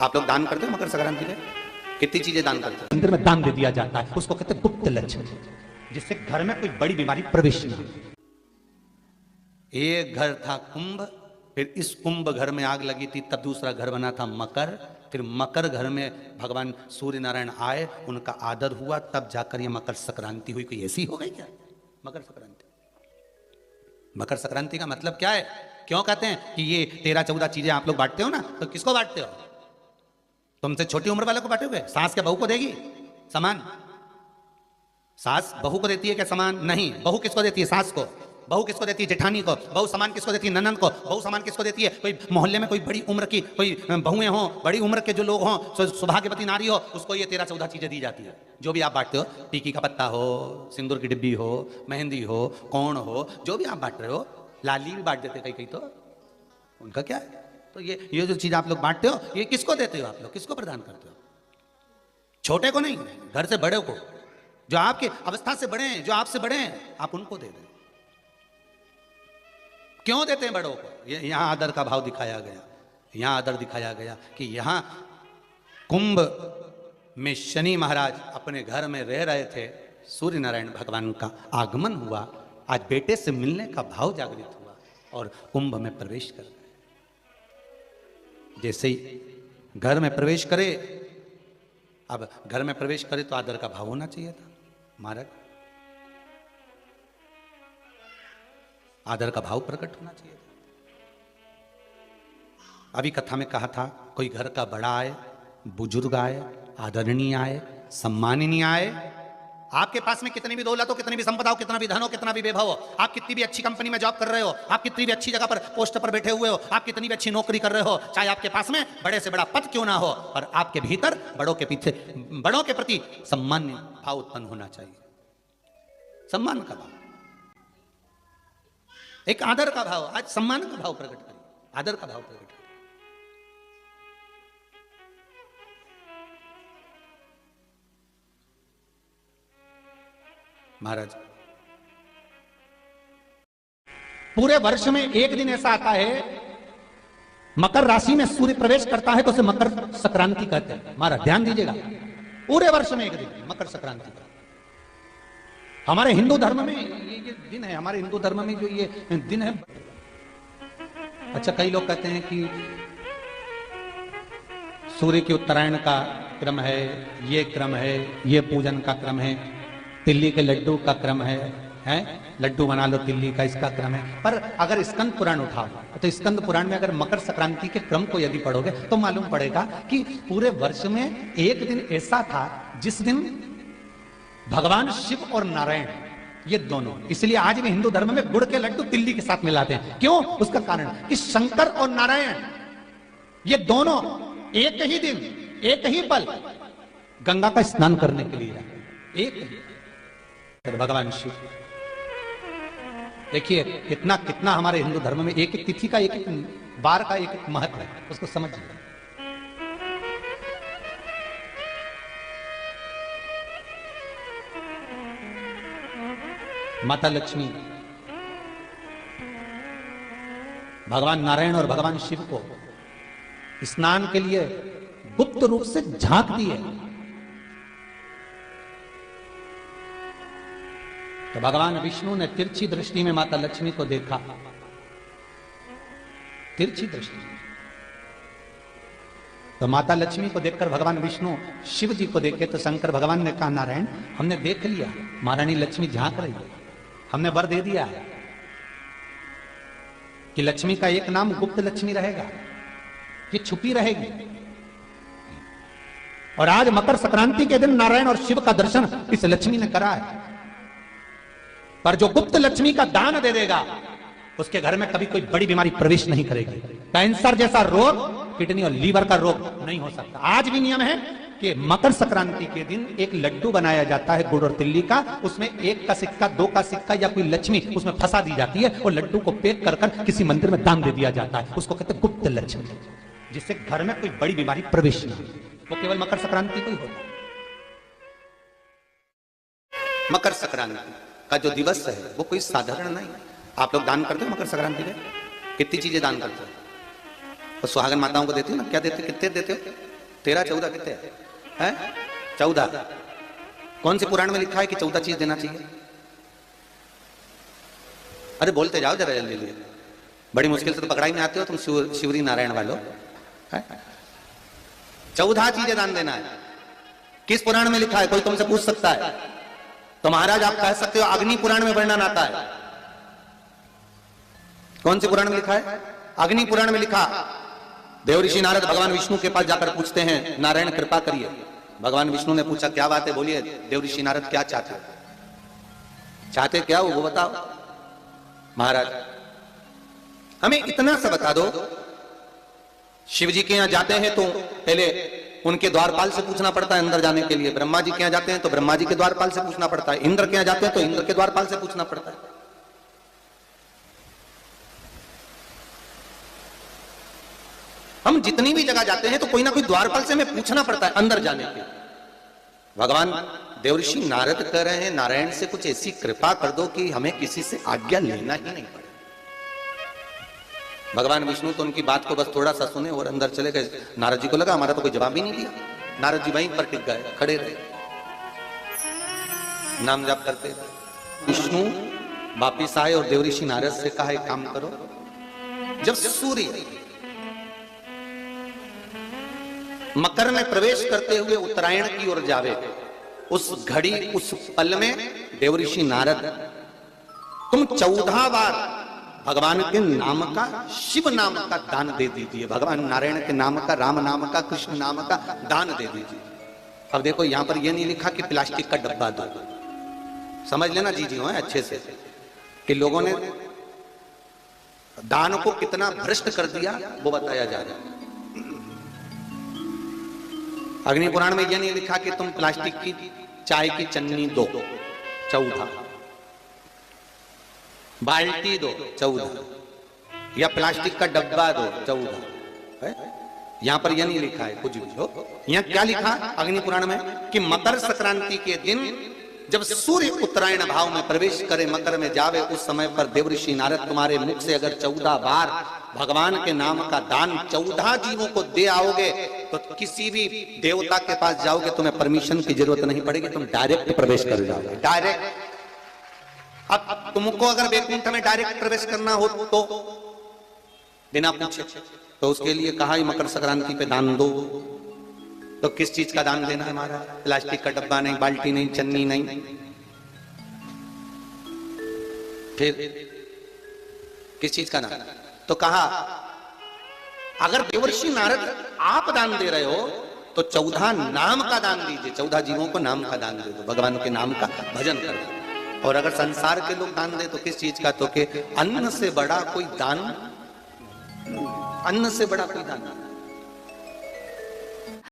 आप लोग दान करते हो मकर संक्रांति पे? कितनी चीजें दान करते हो? मंदिर में दान दे दिया जाता है, उसको कहते हैं गुप्त लक्ष्मी, जिससे घर में कोई बड़ी बीमारी प्रवेश न हो। एक घर था कुंभ, फिर इस कुंभ घर में आग लगी थी, तब दूसरा घर बना था मकर, फिर मकर घर में भगवान सूर्य नारायण आए, उनका आदर हुआ, तब जाकर ये मकर संक्रांति हुई। कोई ऐसी हो गई क्या मकर संक्रांति? मकर संक्रांति का मतलब क्या है? क्यों कहते हैं कि ये 13-14 चीजें आप लोग बांटते हो ना, तो किसको बांटते हो? तुमसे छोटी उम्र वाले को बांटोगे? सास के बहू को देगी सामान? सास बहू को देती है क्या सामान? नहीं। बहू किसको देती है? सास को। बहू किसको देती है? जेठानी को। बहू सामान किसको देती है? ननद को। बहू सामान किसको देती है? कोई मोहल्ले में कोई बड़ी उम्र की कोई बहुएं हो, बड़ी उम्र के जो लोग हों, सौभाग्यवती नारी हो, उसको ये 13-14 चीजें दी जाती है। जो भी आप बांटते हो, टीकी का पत्ता हो, सिंदूर की डिब्बी हो, मेहंदी हो, कोण हो, जो भी आप बांट रहे हो, लाली भी बांट देते कई तो उनका क्या है? तो ये जो चीज आप लोग बांटते हो, ये किसको देते हो? आप लोग किसको प्रदान करते हो? छोटे को नहीं, घर से बड़े को, जो आपके अवस्था से बड़े हैं, जो आपसे बड़े हैं, आप उनको दे दें। क्यों देते हैं बड़ों को? ये यहां आदर का भाव दिखाया गया, यहां आदर दिखाया गया कि यहां कुंभ में शनि महाराज अपने घर में रह रहे थे, सूर्य नारायण भगवान का आगमन हुआ, आज बेटे से मिलने का भाव जागृत हुआ और कुंभ में प्रवेश कर गए। जैसे ही घर में प्रवेश करे, अब घर में प्रवेश करे तो आदर का भाव होना चाहिए था महाराज, आदर का भाव प्रकट होना चाहिए था। अभी कथा में कहा था, कोई घर का बड़ा आए, बुजुर्ग आए, आदरणीय आए, सम्माननीय आए, आपके पास में कितनी भी दौलत हो, कितनी भी संपदा हो, कितना भी धन हो, कितना भी वैभव हो, आप कितनी भी अच्छी कंपनी में जॉब कर रहे हो, आप कितनी भी अच्छी जगह पर पोस्ट पर बैठे हुए हो, आप कितनी भी अच्छी नौकरी कर रहे हो, चाहे आपके पास में बड़े से बड़ा पद क्यों ना हो, पर आपके भीतर बड़ों के पीछे, बड़ों के प्रति सम्मान भाव उत्पन्न होना चाहिए। सम्मान का भाव, एक आदर का भाव, आज सम्मान का भाव प्रकट करिए, आदर का भाव प्रकट करिए। महाराज, पूरे वर्ष में एक दिन ऐसा आता है, मकर राशि में सूर्य प्रवेश करता है, तो उसे मकर संक्रांति कहते हैं। महाराज ध्यान दीजिएगा, पूरे वर्ष में एक दिन मकर संक्रांति का। हमारे हिंदू धर्म में ये दिन है, हमारे हिंदू धर्म में जो ये दिन है। अच्छा, कई लोग कहते हैं कि सूर्य की उत्तरायण का क्रम है, ये क्रम है, ये पूजन का क्रम है, तिल्ली के लड्डू का क्रम है, लड्डू बना लो तिल्ली का, इसका क्रम है। पर अगर स्कंद पुराण उठाओ तो स्कंद पुराण में अगर मकर संक्रांति के क्रम को यदि पढ़ोगे तो मालूम पड़ेगा कि पूरे वर्ष में एक दिन ऐसा था जिस दिन भगवान शिव और नारायण, ये दोनों, इसलिए आज भी हिंदू धर्म में गुड़ के लड्डू तिल्ली के साथ मिलाते हैं। क्यों? उसका कारण कि शंकर और नारायण ये दोनों एक ही दिन, एक ही पल गंगा का स्नान करने के लिए एक ही भगवान शिव। देखिए कितना कितना हमारे हिंदू धर्म में एक एक तिथि का, एक एक बार का एक एक महत्व है, उसको समझिए। माता लक्ष्मी भगवान नारायण और भगवान शिव को स्नान के लिए गुप्त रूप से झांकती है। तो भगवान विष्णु ने तिरछी दृष्टि में माता लक्ष्मी को देखा, तिरछी दृष्टि। तो माता लक्ष्मी को देखकर भगवान विष्णु शिव जी को देखे तो शंकर भगवान ने कहा, नारायण हमने देख लिया, महारानी लक्ष्मी झांक रही है, हमने वर दे दिया है कि लक्ष्मी का एक नाम गुप्त लक्ष्मी रहेगा, ये छुपी रहेगी। और आज मकर संक्रांति के दिन नारायण और शिव का दर्शन इस लक्ष्मी ने करा है। पर जो गुप्त लक्ष्मी का दान दे देगा, उसके घर में कभी कोई बड़ी बीमारी प्रवेश नहीं करेगी। कैंसर जैसा रोग, किडनी और लीवर का रोग नहीं हो सकता। आज भी नियम है कि मकर संक्रांति के दिन एक लड्डू बनाया जाता है गुड़ और तिल्ली का, उसमें 1 का सिक्का, 2 का सिक्का या कोई लक्ष्मी उसमें फंसा दी जाती है और लड्डू को पैक कर किसी मंदिर में दान दे दिया जाता है। उसको कहते हैं गुप्त लक्ष्मी, जिससे घर में कोई बड़ी बीमारी प्रवेश नहीं, वो केवल मकर संक्रांति को ही होता है। मकर संक्रांति का जो दिवस है वो कोई साधारण नहीं। आप लोग दान करते हो मकर संक्रांति पे? कितनी चीजें दान करते हो? और सुहागन माताओं को देते हो ना? क्या देते, कितने देते हो? 13 14 कितने हैं? 14। कौन से पुराण में लिखा है कि 14 चीज देना चाहिए? अरे बोलते जाओ जरा जल्दी जल्दी, बड़ी मुश्किल से तो पकड़ाई में आते हो तुम शिवरी नारायण वालों। 14 चीजें दान देना है। किस पुराण में लिखा है? कोई तुमसे पूछ सकता है तो महाराज आप कह सकते हो अग्नि पुराण में वर्णन आता है। कौन से पुराण में लिखा है? अग्नि पुराण में लिखा। देवऋषि नारद भगवान विष्णु के पास जाकर पूछते हैं, नारायण कृपा करिए। भगवान विष्णु ने पूछा क्या बात है, बोलिए देवऋषि नारद क्या चाहते हो? चाहते क्या हो वो बताओ महाराज, हमें इतना सा बता दो। शिव जी के यहां जाते हैं तो पहले उनके द्वारपाल से पूछना पड़ता है अंदर जाने के लिए। ब्रह्मा जी के यहां जाते हैं तो ब्रह्मा जी के द्वारपाल से पूछना पड़ता है। इंद्र के यहां जाते हैं तो इंद्र के द्वारपाल से पूछना पड़ता है। हम जितनी भी जगह जाते हैं तो कोई ना कोई द्वारपाल से हमें पूछना पड़ता है अंदर जाने के। भगवान देवऋषि नारद कह रहे हैं नारायण से कुछ ऐसी कृपा कर दो कि हमें किसी से आज्ञा लेना ही नहीं पड़े। भगवान विष्णु तो उनकी बात को बस थोड़ा सा सुने और अंदर चले गए। नारद जी को लगा हमारा तो कोई जवाब ही नहीं दिया। नारद जी वहीं पर टिक गए, खड़े रहे, नाम जाप करते। विष्णु वापिस आए और देवऋषि नारद से कहा एक काम करो, जब सूर्य मकर में प्रवेश करते हुए उत्तरायण की ओर जावे, उस घड़ी उस पल में देवऋषि नारद तुम 14 बार भगवान के नाम का, शिव नाम का दान दे दीजिए। भगवान नारायण के नाम का, राम नाम का, कृष्ण नाम का दान दे दीजिए। अब देखो यहां पर यह नहीं लिखा कि प्लास्टिक का डब्बा दो। समझ लेना जी हो अच्छे से कि लोगों ने दान को कितना भ्रष्ट कर दिया वो बताया जा रहा है। अग्नि पुराण में यह नहीं लिखा कि तुम प्लास्टिक की चाय की चन्नी दो 14, बाल्टी दो 14, या प्लास्टिक का डब्बा दो 14। यहां पर यह नहीं लिखा है कुछ भी हो। यहां क्या लिखा अग्नि पुराण में कि मकर संक्रांति के दिन जब सूर्य उत्तरायण भाव में प्रवेश करे, मकर में जावे, उस समय पर देवऋषि नारद तुम्हारे मुख से अगर 14 बार भगवान के नाम का दान 14 जीवों को दे आओगे तो किसी भी देवता के पास जाओगे, तुम्हें परमिशन की जरूरत नहीं पड़ेगी, तुम डायरेक्ट प्रवेश कर जाओगे। डायरेक्ट। अब तुमको अगर वैकुंठ में डायरेक्ट प्रवेश करना हो तो बिना पूछे, तो उसके लिए कहा ही मकर संक्रांति पे दान दो। तो किस चीज का दान देना है महाराज? प्लास्टिक का डब्बा नहीं, बाल्टी नहीं, चन्नी नहीं, फिर किस चीज का दान? तो कहा अगर देवर्षि नारद आप दान दे रहे हो तो 14 नाम का दान दीजिए। 14 जीवों को नाम का दान दे दो, भगवान के नाम का भजन करो। और अगर संसार के लोग दान दे तो किस चीज का? तो के अन्न से बड़ा कोई दान, अन्न से बड़ा कोई दान